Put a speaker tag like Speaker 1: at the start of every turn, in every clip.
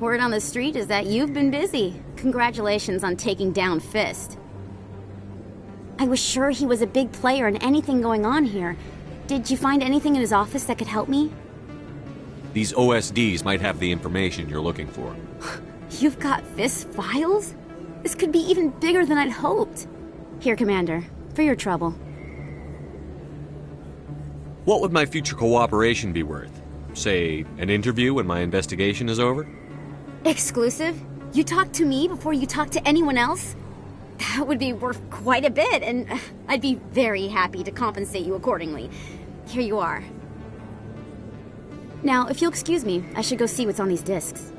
Speaker 1: Word on the street is that you've been busy. Congratulations on taking down Fist. I was sure he was a big player in anything going on here. Did you find anything in his office that could help me?
Speaker 2: These OSDs might have the information you're looking for.
Speaker 1: You've got Fist's files? This could be even bigger than I'd hoped. Here, Commander, for your trouble.
Speaker 2: What would my future cooperation be worth? Say, an interview when my investigation is over?
Speaker 1: Exclusive? You talk to me before you talk to anyone else? That would be worth quite a bit, and I'd be very happy to compensate you accordingly. Here you are. Now, if you'll excuse me, I should go see what's on these discs.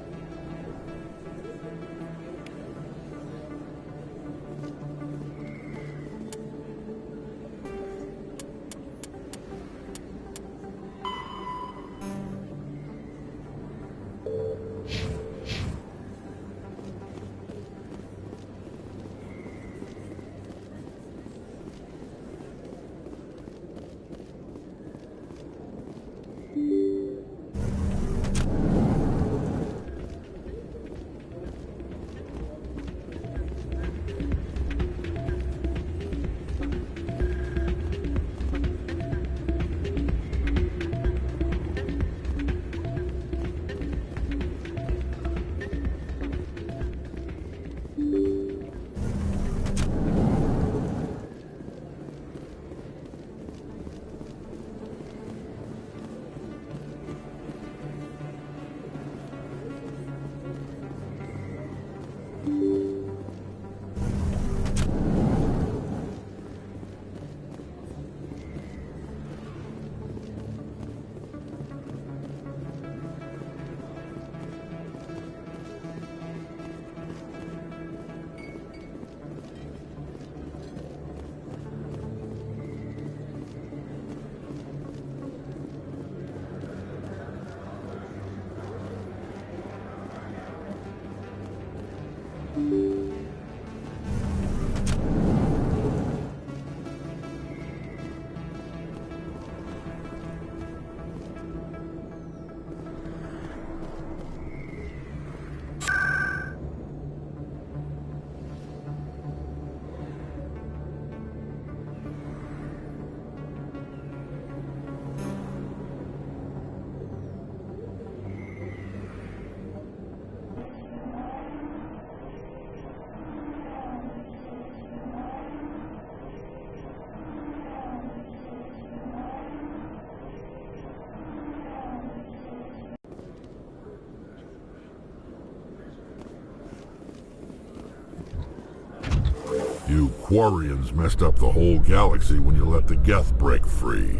Speaker 3: You Quarians messed up the whole galaxy when you let the Geth break free.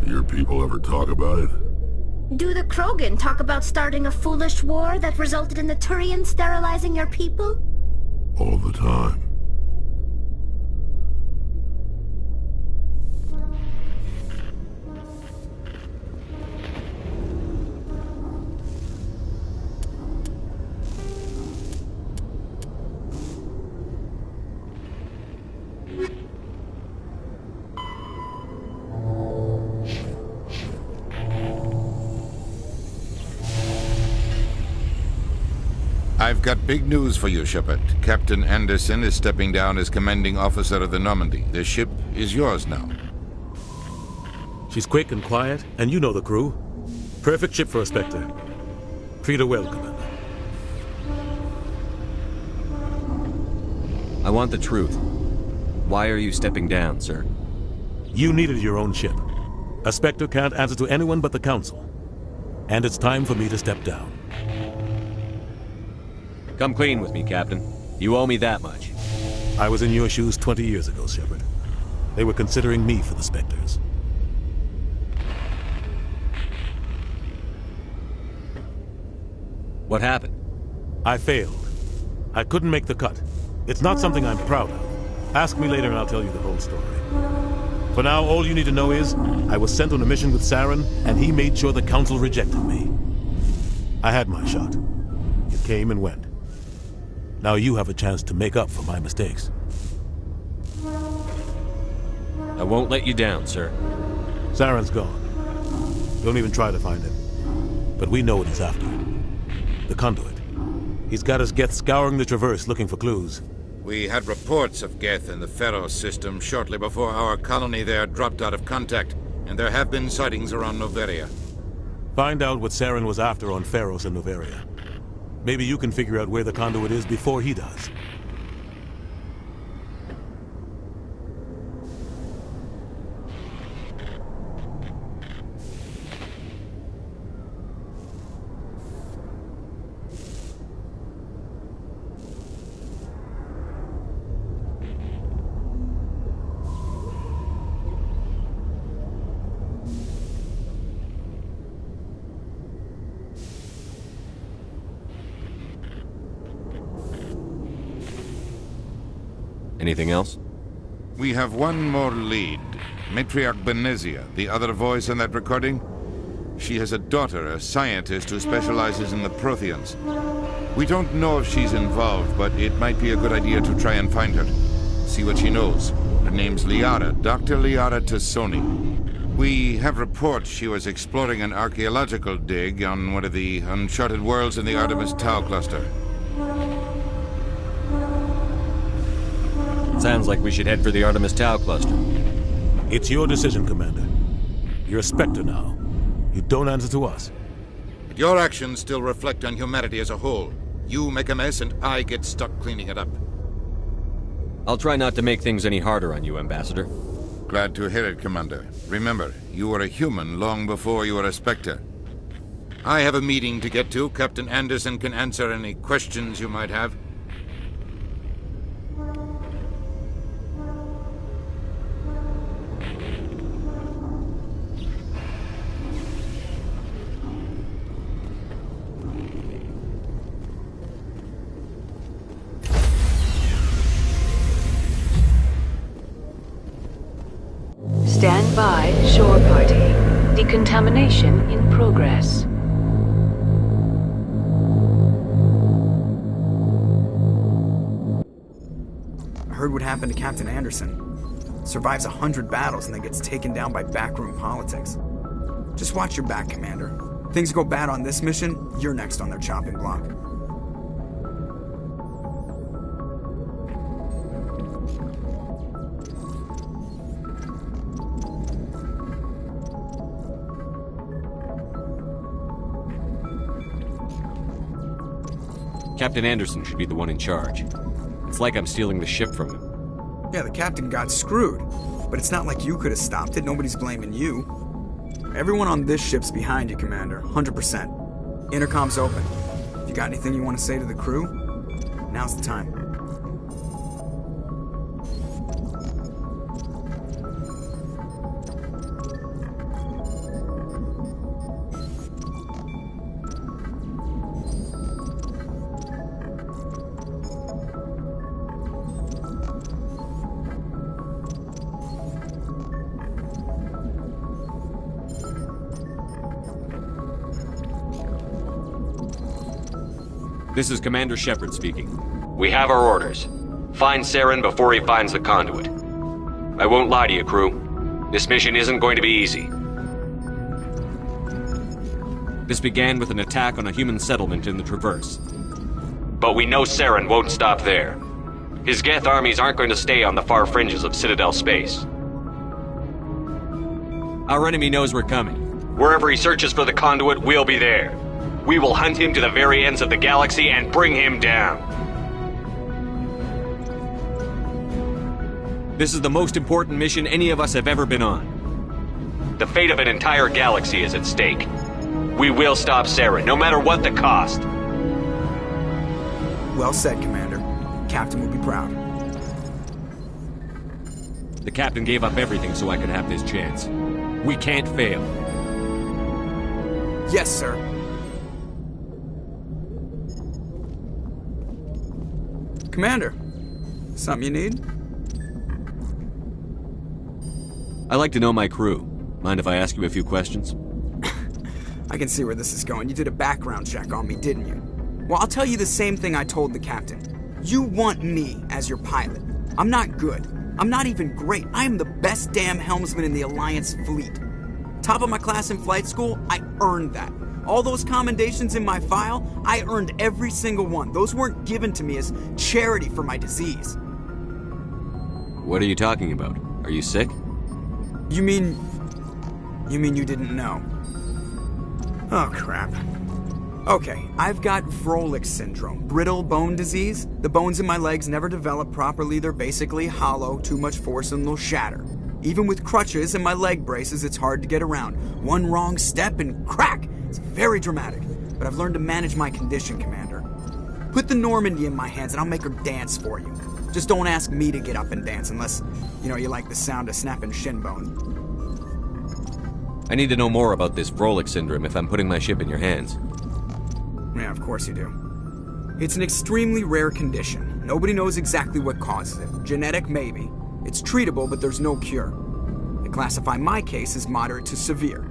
Speaker 3: Do your people ever talk about it?
Speaker 4: Do the Krogan talk about starting a foolish war that resulted in the Turians sterilizing your people?
Speaker 3: All the time.
Speaker 5: I've got big news for you, Shepard. Captain Anderson is stepping down as commanding officer of the Normandy. The ship is yours now.
Speaker 6: She's quick and quiet, and you know the crew. Perfect ship for a Spectre. Treat her well, Commander.
Speaker 2: I want the truth. Why are you stepping down, sir?
Speaker 6: You needed your own ship. A Spectre can't answer to anyone but the Council. And it's time for me to step down.
Speaker 2: Come clean with me, Captain. You owe me that much.
Speaker 6: I was in your shoes 20 years ago, Shepard. They were considering me for the Spectres.
Speaker 2: What happened?
Speaker 6: I failed. I couldn't make the cut. It's not something I'm proud of. Ask me later and I'll tell you the whole story. For now, all you need to know is, I was sent on a mission with Saren, and he made sure the Council rejected me. I had my shot. It came and went. Now you have a chance to make up for my mistakes.
Speaker 2: I won't let you down, sir.
Speaker 6: Saren's gone. Don't even try to find him. But we know what he's after. the conduit. He's got his Geth scouring the Traverse looking for clues.
Speaker 5: We had reports of Geth in the Pharos system shortly before our colony there dropped out of contact, and there have been sightings around Noveria.
Speaker 6: Find out what Saren was after on Pharos and Noveria. Maybe you can figure out where the conduit is before he does.
Speaker 2: Anything else?
Speaker 5: We have one more lead. Matriarch Benezia, the other voice in that recording. She has a daughter, a scientist who specializes in the Protheans. We don't know if she's involved, but it might be a good idea to try and find her. See what she knows. Her name's Liara, Dr. Liara Tassoni. We have reports she was exploring an archaeological dig on one of the uncharted worlds in the Artemis Tau cluster.
Speaker 2: Sounds like we should head for the Artemis Tau cluster.
Speaker 6: It's your decision, Commander. You're a Spectre now. You don't answer to us.
Speaker 5: But your actions still reflect on humanity as a whole. You make a mess and I get stuck cleaning it up.
Speaker 2: I'll try not to make things any harder on you, Ambassador.
Speaker 5: Glad to hear it, Commander. Remember, you were a human long before you were a Spectre. I have a meeting to get to. Captain Anderson can answer any questions you might have.
Speaker 7: Stand by, shore party. Decontamination in progress.
Speaker 8: I heard what happened to Captain Anderson. Survives 100 battles and then gets taken down by backroom politics. Just watch your back, Commander. Things go bad on this mission, you're next on their chopping block.
Speaker 2: Captain Anderson should be the one in charge. It's like I'm stealing the ship from him.
Speaker 8: Yeah, the captain got screwed. But it's not like you could have stopped it. Nobody's blaming you. Everyone on this ship's behind you, Commander. 100%. Intercom's open. If you got anything you want to say to the crew, now's the time.
Speaker 2: This is Commander Shepard speaking.
Speaker 9: We have our orders. Find Saren before he finds the conduit. I won't lie to you, crew. This mission isn't going to be easy.
Speaker 2: This began with an attack on a human settlement in the Traverse.
Speaker 9: But we know Saren won't stop there. His Geth armies aren't going to stay on the far fringes of Citadel space.
Speaker 2: Our enemy knows we're coming.
Speaker 9: Wherever he searches for the conduit, we'll be there. We will hunt him to the very ends of the galaxy and bring him down.
Speaker 2: This is the most important mission any of us have ever been on.
Speaker 9: The fate of an entire galaxy is at stake. We will stop Saren, no matter what the cost.
Speaker 8: Well said, Commander. Captain will be proud.
Speaker 2: The captain gave up everything so I could have this chance. We can't fail.
Speaker 8: Yes, sir. Commander, something you need?
Speaker 2: I like to know my crew. Mind if I ask you a few questions?
Speaker 8: I can see where this is going. You did a background check on me, didn't you? Well, I'll tell you the same thing I told the captain. You want me as your pilot. I'm not good. I'm not even great. I am the best damn helmsman in the Alliance fleet. Top of my class in flight school, I earned that. All those commendations in my file, I earned every single one. Those weren't given to me as charity for my disease.
Speaker 2: What are you talking about? Are you sick?
Speaker 8: You mean you didn't know? Oh, crap. Okay, I've got Vrolik syndrome, brittle bone disease. The bones in my legs never develop properly. They're basically hollow, too much force and they'll shatter. Even with crutches and my leg braces, it's hard to get around. One wrong step and crack! It's very dramatic. But I've learned to manage my condition, Commander. Put the Normandy in my hands and I'll make her dance for you. Just don't ask me to get up and dance unless, you like the sound of snapping shin bones.
Speaker 2: I need to know more about this Vrolik syndrome if I'm putting my ship in your hands.
Speaker 8: Yeah, of course you do. It's an extremely rare condition. Nobody knows exactly what causes it. Genetic, maybe. It's treatable, but there's no cure. They classify my case as moderate to severe.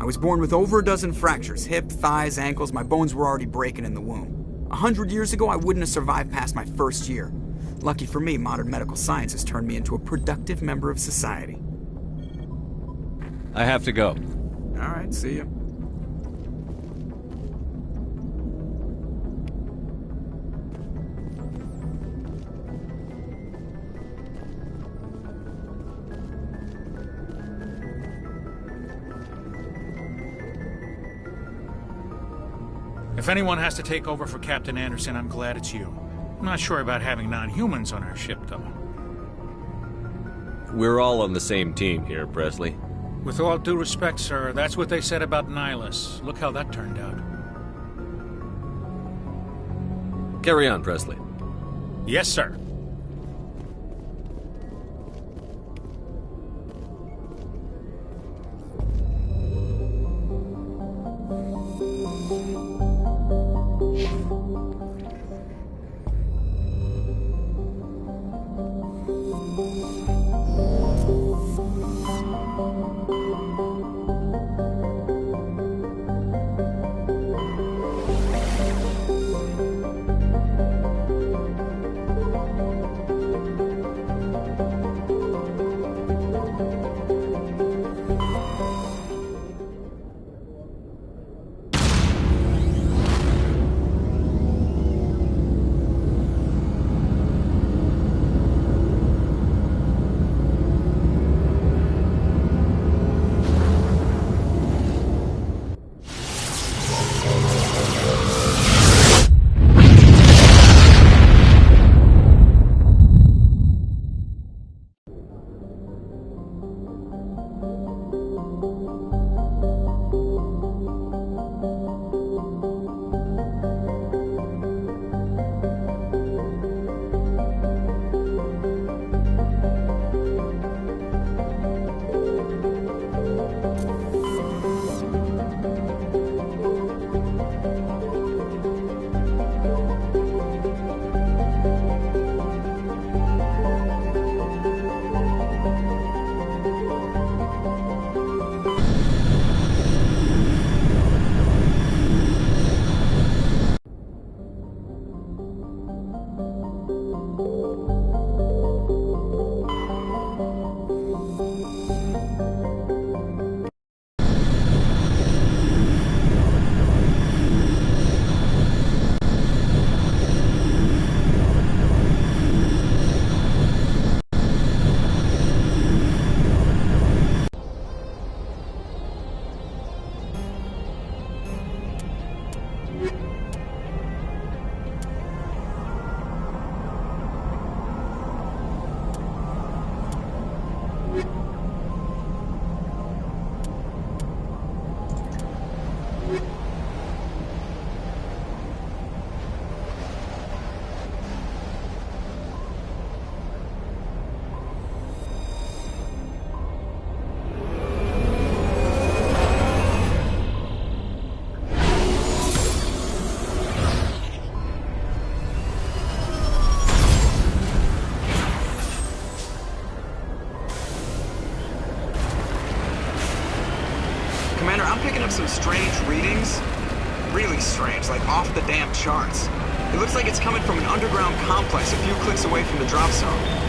Speaker 8: I was born with over a dozen fractures, hip, thighs, ankles. My bones were already breaking in the womb. 100 years ago, I wouldn't have survived past my first year. Lucky for me, modern medical science has turned me into a productive member of society.
Speaker 2: I have to go.
Speaker 8: All right, see ya.
Speaker 10: If anyone has to take over for Captain Anderson, I'm glad it's you. I'm not sure about having non-humans on our ship, though.
Speaker 2: We're all on the same team here, Presley.
Speaker 10: With all due respect, sir, that's what they said about Nihilus. Look how that turned out.
Speaker 2: Carry on, Presley.
Speaker 10: Yes, sir.
Speaker 8: Commander, I'm picking up some strange readings. Really strange, like off the damn charts. It looks like it's coming from an underground complex a few clicks away from the drop zone.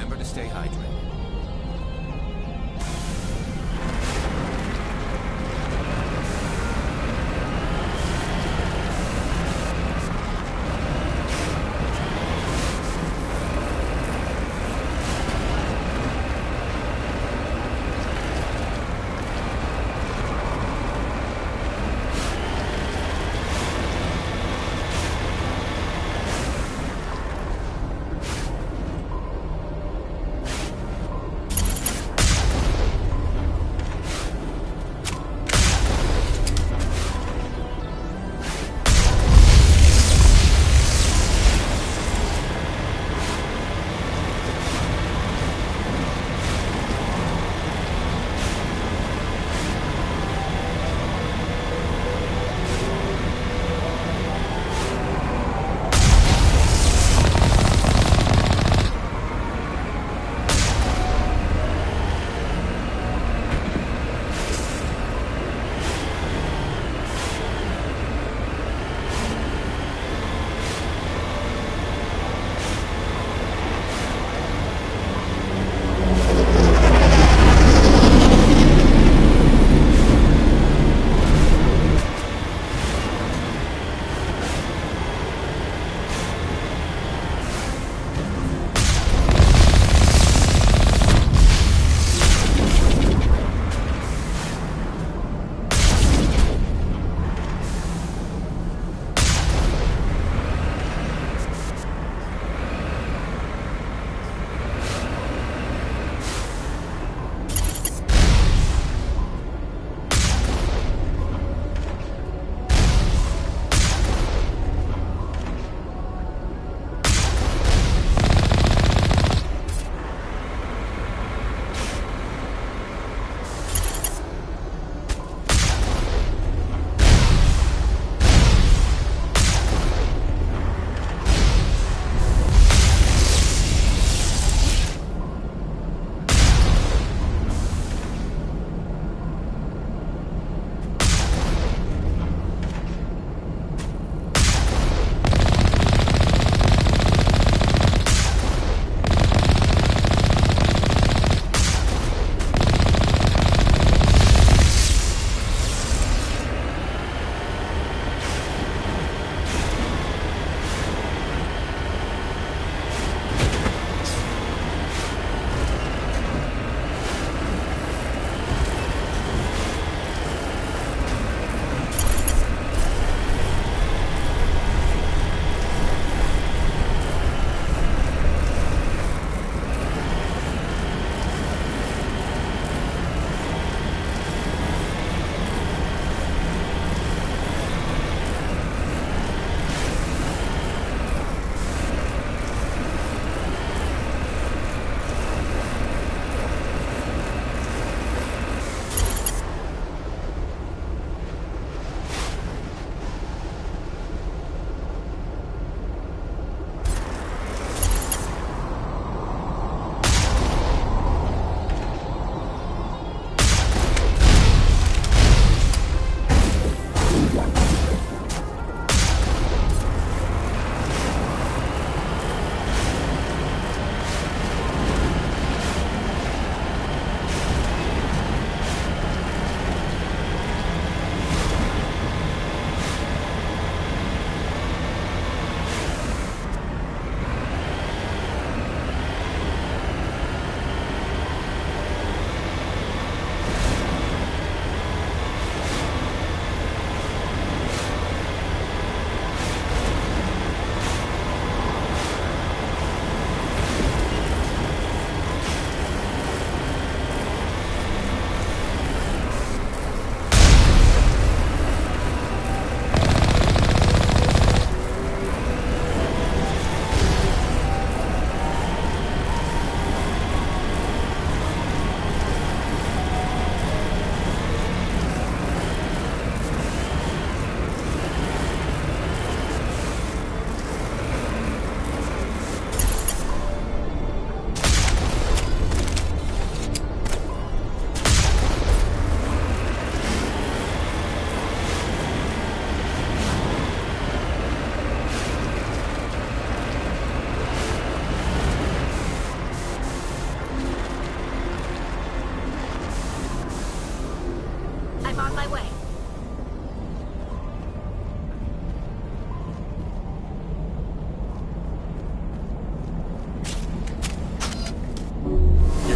Speaker 11: remember to stay hydrated.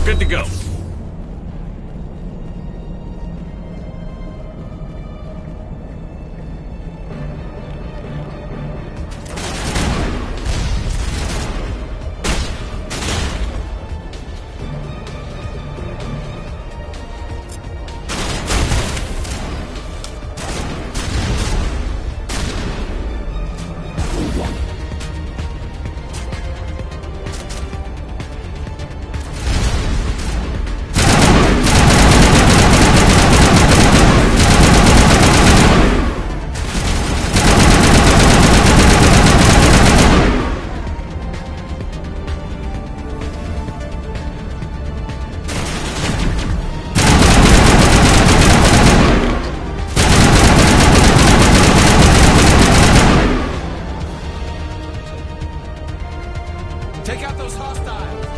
Speaker 11: good to go.
Speaker 12: Take out those hostiles!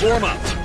Speaker 2: Form up.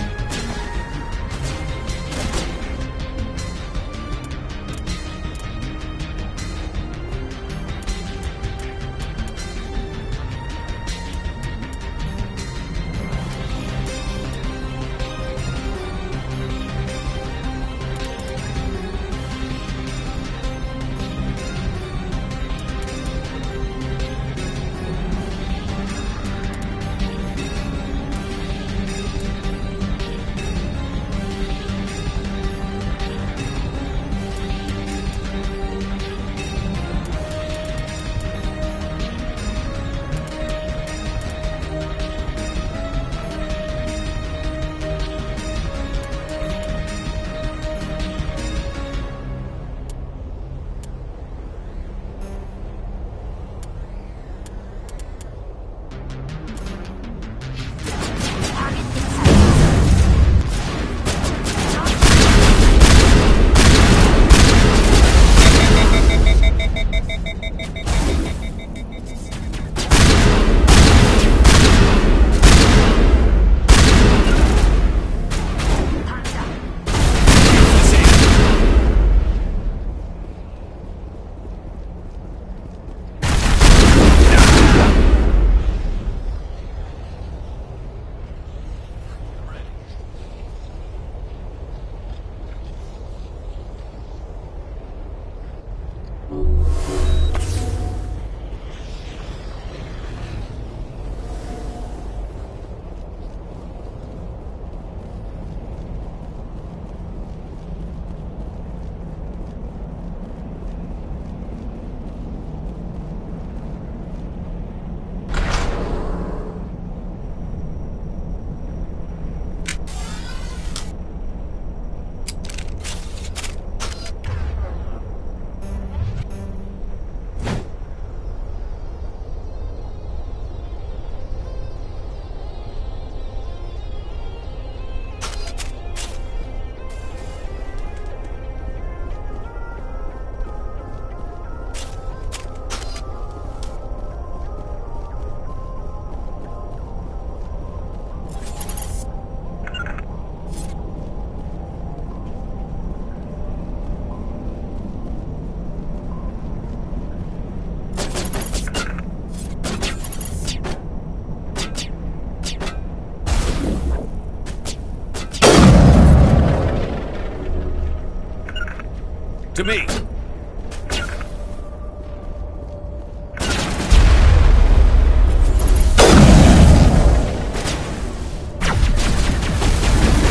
Speaker 2: To me.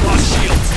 Speaker 2: Lost shields.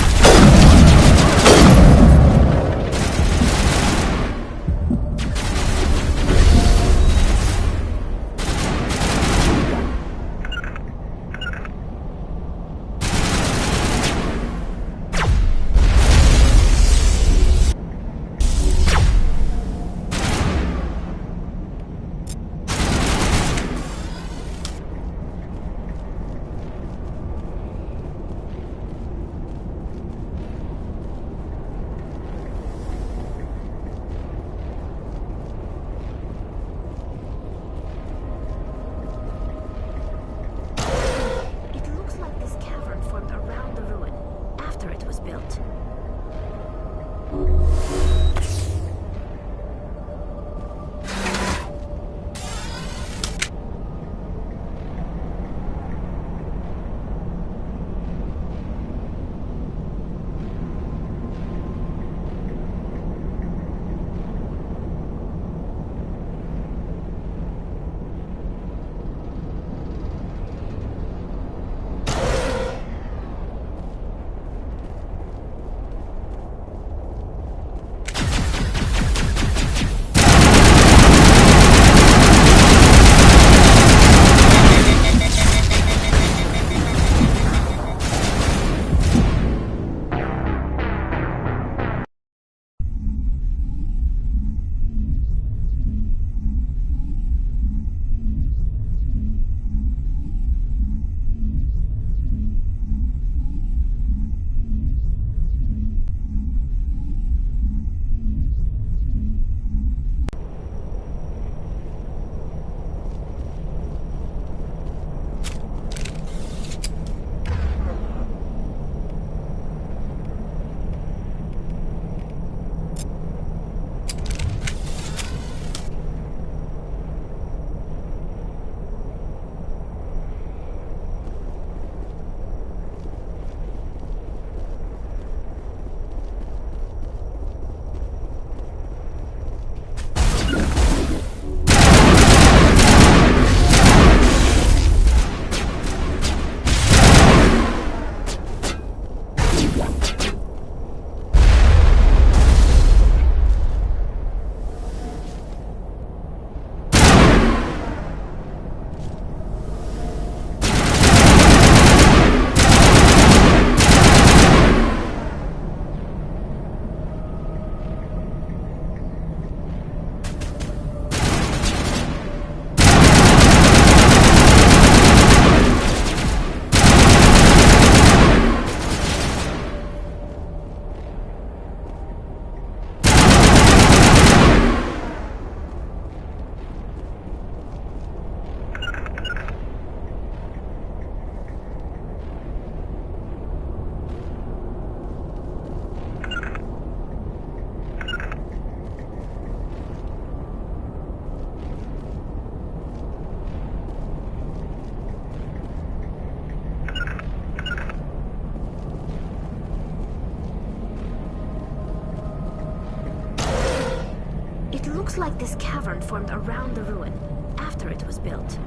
Speaker 4: looks like this cavern formed around the ruin, after it was built.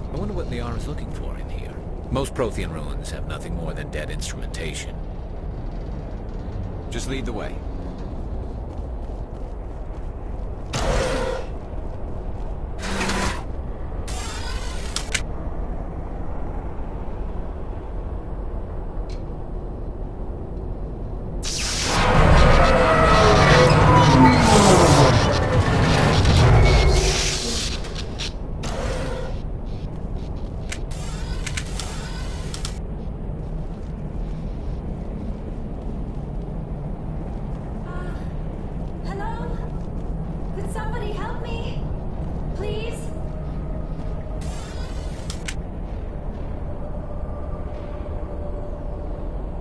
Speaker 11: I wonder what Liara's looking for in here. Most Prothean ruins have nothing more than dead instrumentation.
Speaker 12: Just lead the way.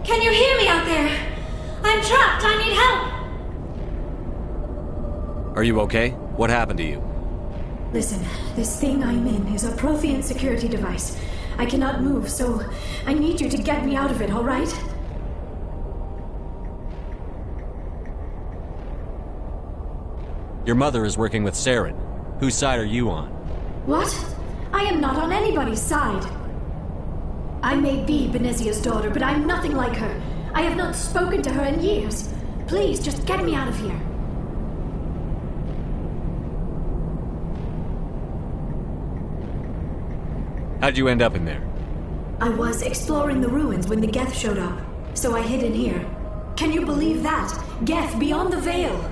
Speaker 13: Can you hear me out there? I'm trapped. I need help.
Speaker 2: Are you okay? What happened to you?
Speaker 13: Listen, this thing I'm in is a Prothean security device. I cannot move, so I need you to get me out of it, all right?
Speaker 2: Your mother is working with Saren. Whose side are you on?
Speaker 13: What? I am not on anybody's side. I may be Benezia's daughter, but I'm nothing like her. I have not spoken to her in years. Please, just get me out of here.
Speaker 2: How'd you end up in there?
Speaker 13: I was exploring the ruins when the Geth showed up, so I hid in here. Can you believe that? Geth, beyond the veil!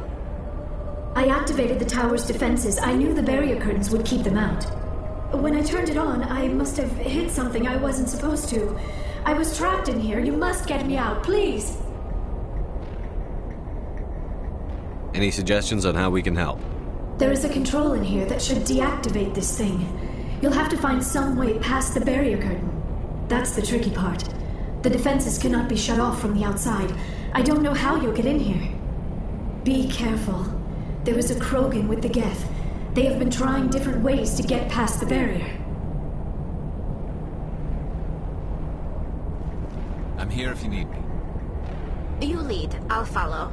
Speaker 13: I activated the tower's defenses. I knew the barrier curtains would keep them out. When I turned it on, I must have hit something I wasn't supposed to. I was trapped in here. You must get me out, please!
Speaker 2: Any suggestions on how we can help?
Speaker 13: There is a control in here that should deactivate this thing. You'll have to find some way past the barrier curtain. That's the tricky part. The defenses cannot be shut off from the outside. I don't know how you'll get in here. Be careful. There is a Krogan with the Geth. They have been trying different ways to get past the barrier.
Speaker 12: I'm here if you need me.
Speaker 4: You lead. I'll follow.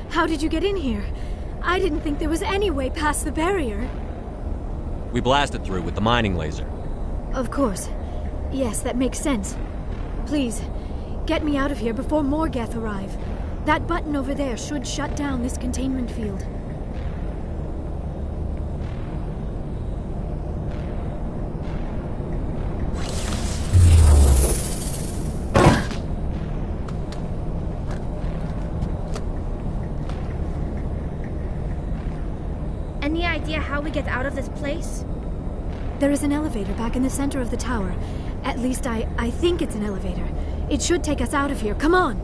Speaker 13: How did you get in here? I didn't think there was any way past the barrier.
Speaker 2: We blasted through with the mining laser.
Speaker 13: Of course. Yes, that makes sense. Please, get me out of here before more Geth arrive. That button over there should shut down this containment field.
Speaker 4: Any idea how we get out of this place?
Speaker 13: There is an elevator back in the center of the tower. At least I think it's an elevator. It should take us out of here. Come on!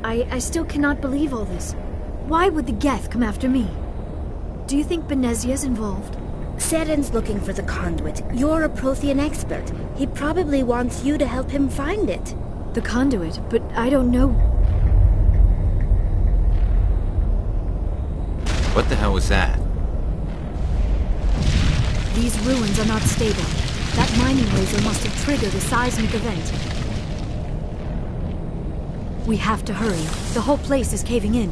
Speaker 13: I still cannot believe all this. Why would the Geth come after me? Do you think Benezia's involved?
Speaker 4: Saren's looking for the conduit. You're a Prothean expert. He probably wants you to help him find it.
Speaker 13: The conduit? But I don't know...
Speaker 11: What the hell was that?
Speaker 13: These ruins are not stable. That mining laser must have triggered a seismic event. We have to hurry. The whole place is caving in.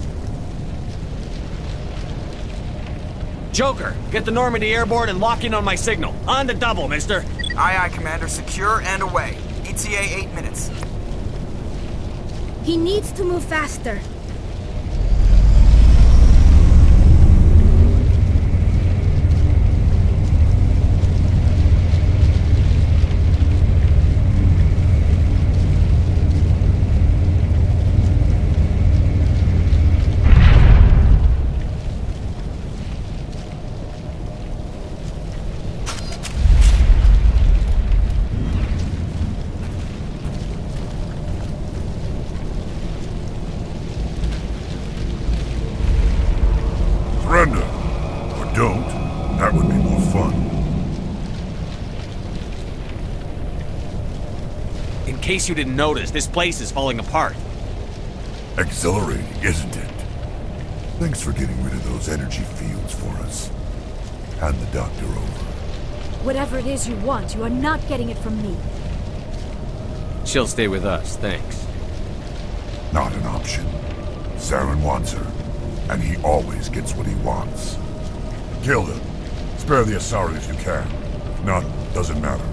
Speaker 2: Joker, get the Normandy airborne and lock in on my signal. On the double, mister.
Speaker 8: Aye, aye, Commander. Secure and away. ETA 8 minutes.
Speaker 4: He needs to move faster.
Speaker 3: Surrender. Or don't. That would be more fun.
Speaker 2: In case you didn't notice, this place is falling apart.
Speaker 3: Exhilarating, isn't it? Thanks for getting rid of those energy fields for us. Hand the doctor over.
Speaker 13: Whatever it is you want, you are not getting it from me.
Speaker 2: She'll stay with us, thanks.
Speaker 3: Not an option. Saren wants her, and he always gets what he wants. Kill him. Spare the Asari if you can. If not, doesn't matter.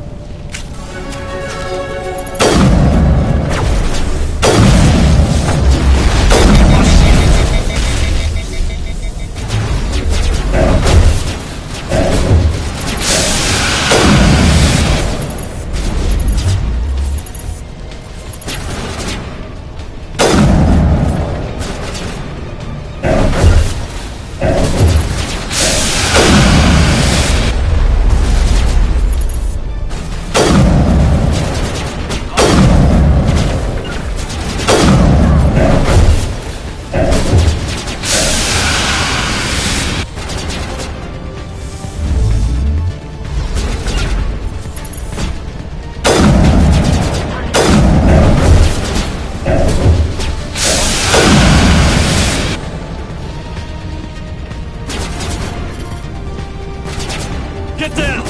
Speaker 2: Get down!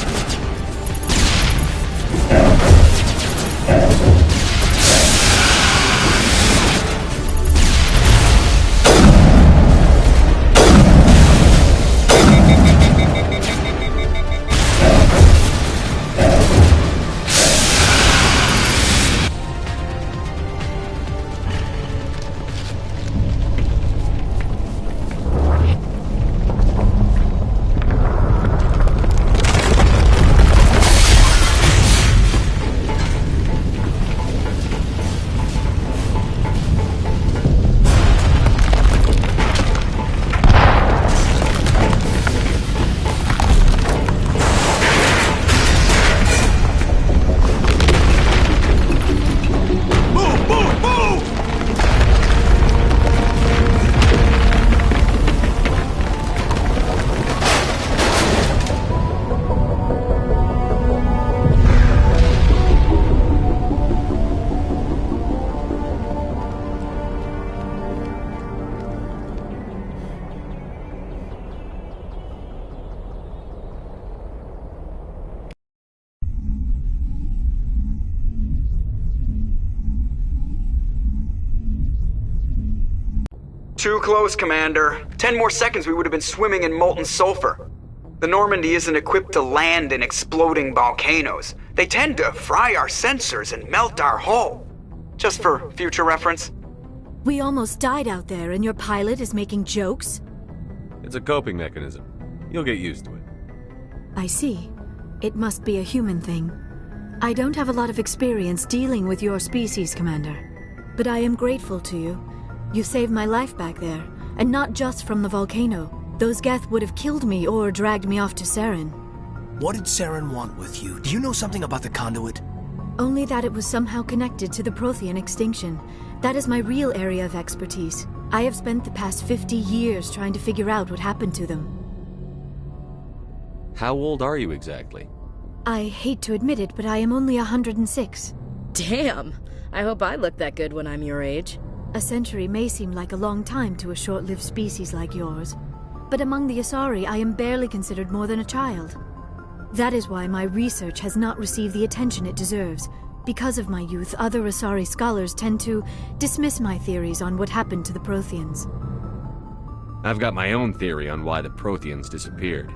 Speaker 14: Too close, Commander. 10 more seconds we would have been swimming in molten sulfur. The Normandy isn't equipped to land in exploding volcanoes. They tend to fry our sensors and melt our hull. Just for future reference.
Speaker 13: We almost died out there and your pilot is making jokes?
Speaker 2: It's a coping mechanism. You'll get used to it.
Speaker 13: I see. It must be a human thing. I don't have a lot of experience dealing with your species, Commander. But I am grateful to you. You saved my life back there, and not just from the volcano. Those Geth would have killed me or dragged me off to Saren.
Speaker 15: What did Saren want with you? Do you know something about the conduit?
Speaker 13: Only that it was somehow connected to the Prothean extinction. That is my real area of expertise. I have spent the past 50 years trying to figure out what happened to them.
Speaker 2: How old are you exactly?
Speaker 13: I hate to admit it, but I am only 106.
Speaker 16: Damn! I hope I look that good when I'm your age.
Speaker 13: A century may seem like a long time to a short-lived species like yours. But among the Asari, I am barely considered more than a child. That is why my research has not received the attention it deserves. Because of my youth, other Asari scholars tend to dismiss my theories on what happened to the Protheans.
Speaker 2: I've got my own theory on why the Protheans disappeared.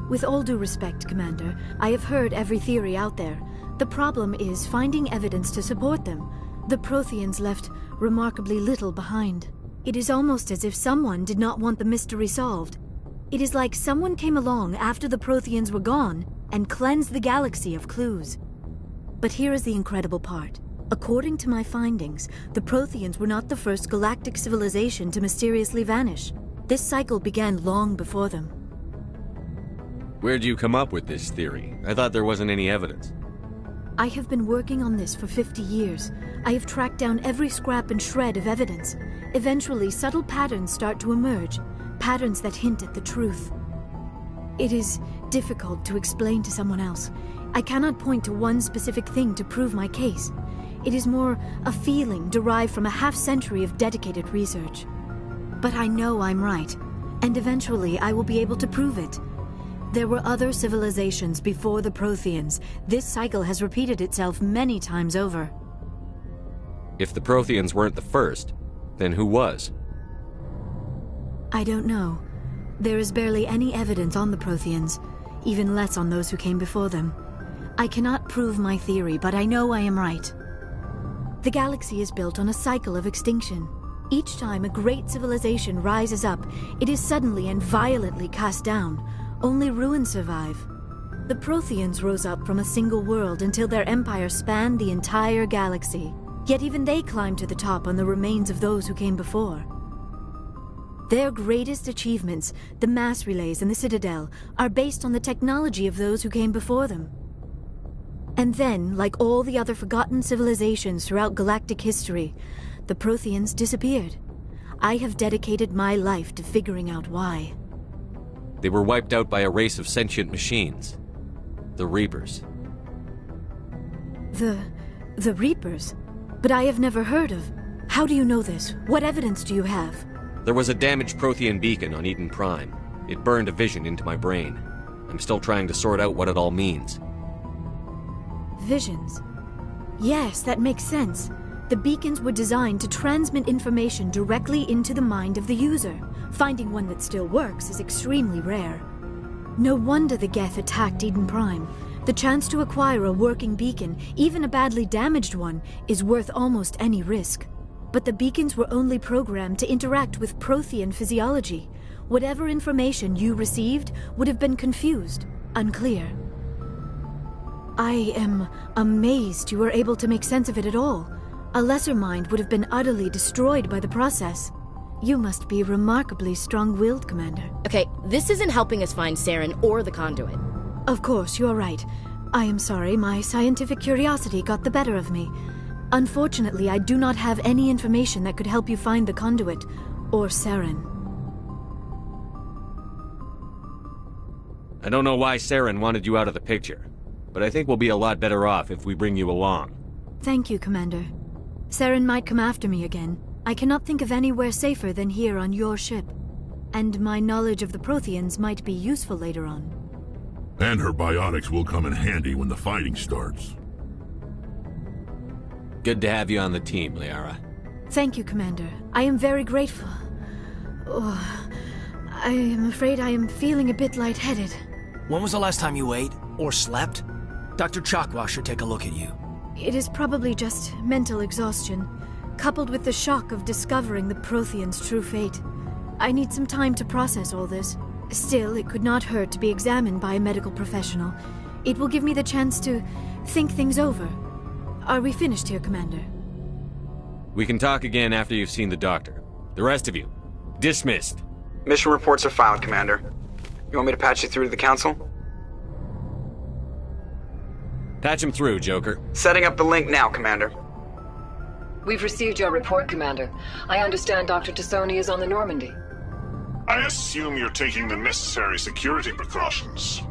Speaker 13: With all due respect, Commander, I have heard every theory out there. The problem is finding evidence to support them. The Protheans left remarkably little behind. It is almost as if someone did not want the mystery solved. It is like someone came along after the Protheans were gone and cleansed the galaxy of clues. But here is the incredible part. According to my findings, the Protheans were not the first galactic civilization to mysteriously vanish. This cycle began long before them.
Speaker 2: Where'd you come up with this theory? I thought there wasn't any evidence.
Speaker 13: I have been working on this for 50 years. I have tracked down every scrap and shred of evidence. Eventually, subtle patterns start to emerge, patterns that hint at the truth. It is difficult to explain to someone else. I cannot point to one specific thing to prove my case. It is more a feeling derived from a half-century of dedicated research. But I know I'm right, and eventually I will be able to prove it. There were other civilizations before the Protheans. This cycle has repeated itself many times over.
Speaker 2: If the Protheans weren't the first, then who was?
Speaker 13: I don't know. There is barely any evidence on the Protheans, even less on those who came before them. I cannot prove my theory, but I know I am right. The galaxy is built on a cycle of extinction. Each time a great civilization rises up, it is suddenly and violently cast down. Only ruins survive. The Protheans rose up from a single world until their empire spanned the entire galaxy. Yet even they climbed to the top on the remains of those who came before. Their greatest achievements, the mass relays and the Citadel, are based on the technology of those who came before them. And then, like all the other forgotten civilizations throughout galactic history, the Protheans disappeared. I have dedicated my life to figuring out why.
Speaker 2: They were wiped out by a race of sentient machines. The Reapers.
Speaker 13: The Reapers? But I have never heard of. How do you know this? What evidence do you have?
Speaker 2: There was a damaged Prothean beacon on Eden Prime. It burned a vision into my brain. I'm still trying to sort out what it all means.
Speaker 13: Visions. Yes, that makes sense. The beacons were designed to transmit information directly into the mind of the user. Finding one that still works is extremely rare. No wonder the Geth attacked Eden Prime. The chance to acquire a working beacon, even a badly damaged one, is worth almost any risk. But the beacons were only programmed to interact with Prothean physiology. Whatever information you received would have been confused, unclear. I am amazed you were able to make sense of it at all. A lesser mind would have been utterly destroyed by the process. You must be remarkably strong-willed, Commander.
Speaker 16: Okay, this isn't helping us find Saren or the conduit.
Speaker 13: Of course, you're right. I am sorry, my scientific curiosity got the better of me. Unfortunately, I do not have any information that could help you find the conduit, or Saren.
Speaker 2: I don't know why Saren wanted you out of the picture, but I think we'll be a lot better off if we bring you along.
Speaker 13: Thank you, Commander. Saren might come after me again. I cannot think of anywhere safer than here on your ship. And my knowledge of the Protheans might be useful later on.
Speaker 3: And her biotics will come in handy when the fighting starts.
Speaker 2: Good to have you on the team, Liara.
Speaker 13: Thank you, Commander. I am very grateful. Oh, I am afraid I am feeling a bit lightheaded.
Speaker 15: When was the last time you ate or slept? Dr. Chakwa should take a look at you.
Speaker 13: It is probably just mental exhaustion, coupled with the shock of discovering the Prothean's true fate. I need some time to process all this. Still, it could not hurt to be examined by a medical professional. It will give me the chance to think things over. Are we finished here, Commander?
Speaker 2: We can talk again after you've seen the doctor. The rest of you, dismissed.
Speaker 14: Mission reports are filed, Commander. You want me to patch you through to the Council?
Speaker 2: Patch him through, Joker.
Speaker 14: Setting up the link now, Commander.
Speaker 7: We've received your report, Commander. I understand Dr. Tassoni is on the Normandy.
Speaker 17: I assume you're taking the necessary security precautions.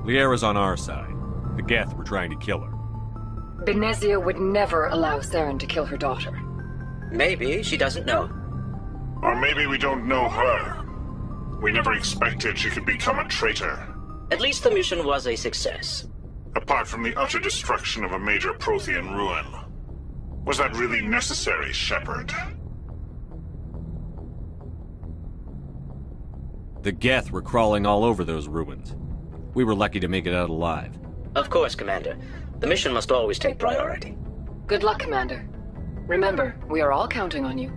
Speaker 2: Liara's on our side. The Geth were trying to kill her.
Speaker 7: Benezia would never allow Saren to kill her daughter.
Speaker 18: Maybe she doesn't know.
Speaker 17: Or maybe we don't know her. We never expected she could become a traitor.
Speaker 18: At least the mission was a success.
Speaker 17: Apart from the utter destruction of a major Prothean ruin. Was that really necessary, Shepard?
Speaker 2: The Geth were crawling all over those ruins. We were lucky to make it out alive.
Speaker 18: Of course, Commander. The mission must always take priority.
Speaker 7: Good luck, Commander. Remember, we are all counting on you.